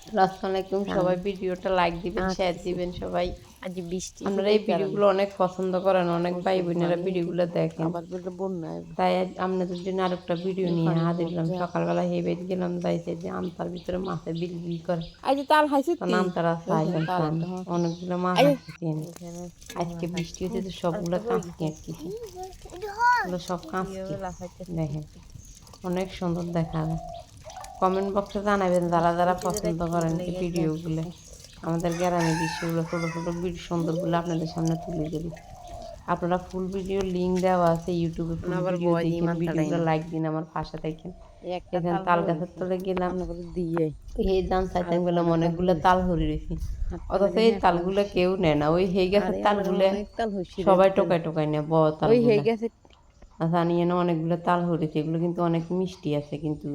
আসসালামু আলাইকুম সবাই ভিডিওটা লাইক দিবেন শেয়ার দিবেন সবাই আজ বৃষ্টি আপনারা এই ভিডিওগুলো অনেক পছন্দ করেন অনেক ভাই বোনেরা ভিডিওগুলো দেখেন আবার বলে বন্যা তাই আজ আপনাদের জন্য আরেকটা ভিডিও নিয়ে হাজির হলাম সকালবেলা হেবেট গেলাম যাইছে যে আমতার ভিতরে মাছে বিল করে আজ তাল খাইছে আমতারা খাইলাম অনেকগুলো মাছ আছে আজকে বৃষ্টি হচ্ছে তো সবগুলো কাঁচকি আটকিছে এগুলো সব কাঁচকি দেখেন অনেক সুন্দর দেখা যায় কমেন্ট বক্সে জানাবেন যারা যারা পছন্দ করেন এই ভিডিওগুলো আমাদের গ্রামের দৃশ্যগুলো ছোটো ছোটো সুন্দরগুলো আপনাদের সামনে তুলে ধরি আপনারা ফুল ভিডিও লিঙ্ক দেওয়া আছে ইউটিউবে ফুল ভিডিও দেখেন ভিডিওগুলো লাইক দিন আমার পাশে দেখেন এখানে তাল গাছের তলে গেলাম দিয়ে এই দাম চাইতেন বললাম অনেকগুলো তাল হরি রয়েছি অথচ এই তালগুলো কেউ নেয় না ওই হয়ে গেছে তালগুলো সবাই টোকায় টোকায় নেয় বড় তাল আচ্ছা নিয়ে না অনেকগুলো তাল হরেছে এগুলো কিন্তু অনেক মিষ্টি আছে কিন্তু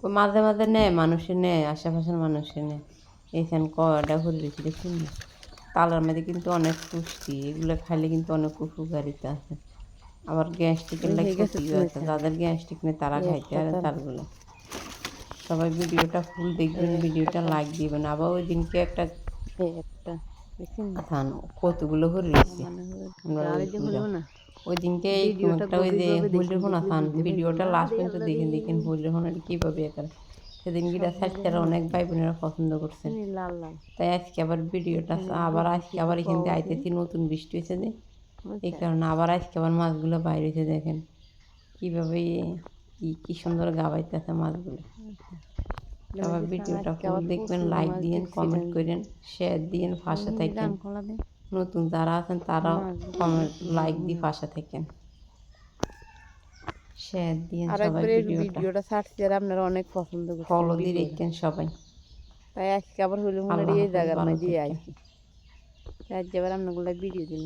মাঝে মাঝে নেয় মানুষে নেয় আশেপাশের মানুষে নেয় এইখানে কয়টা হরে রয়েছে দেখুন না তালের মধ্যে কিন্তু অনেক পুষ্টি এগুলো খাইলে কিন্তু অনেক উপকারিতা আছে আবার গ্যাস্ট্রিকের লাগে ক্ষতিও আছে যাদের গ্যাস্ট্রিক নেই তারা খাইতে পারে তালগুলো সবাই ভিডিওটা ফুল দেখবেন ভিডিওটা লাইক দিবেন আবার ওই দিনকে একটা থান কতগুলো হরে রয়েছে ওই দিনকে একটা ওই যে হইলের ফোন আসান ভিডিওটা লাস্ট পর্যন্ত দেখেন হইলের ফোন কীভাবে একার সেদিন গিরা সাইডটারা অনেক ভাই বোনেরা পছন্দ করছেন তাই আজকে আবার ভিডিওটা আজকে আবার এখান থেকে আইতেছি নতুন বৃষ্টি হয়েছে যে এই কারণে আবার আজকে আবার মাছগুলো বাইরে হয়েছে দেখেন কীভাবে কি সুন্দর গাবাইতেছে মাছগুলো সবাই ভিডিওটা ফুল দেখবেন লাইক দিন কমেন্ট করেন শেয়ার দিন পাশে থাকেন নতুন যারা আছেন তারাও কমেন্ট লাইক দিয়ে পাশে থাকেন শেয়ার দিন সবাই ভিডিওটা ছাড়ছি আর আপনারা অনেক পছন্দ করছেন ফলো দিয়ে দেখেন সবাই তাই আজকে আবার হইলো মনে এই জায়গার মধ্যে আইছি আজ আবার আপনাগুলো ভিডিও দিলাম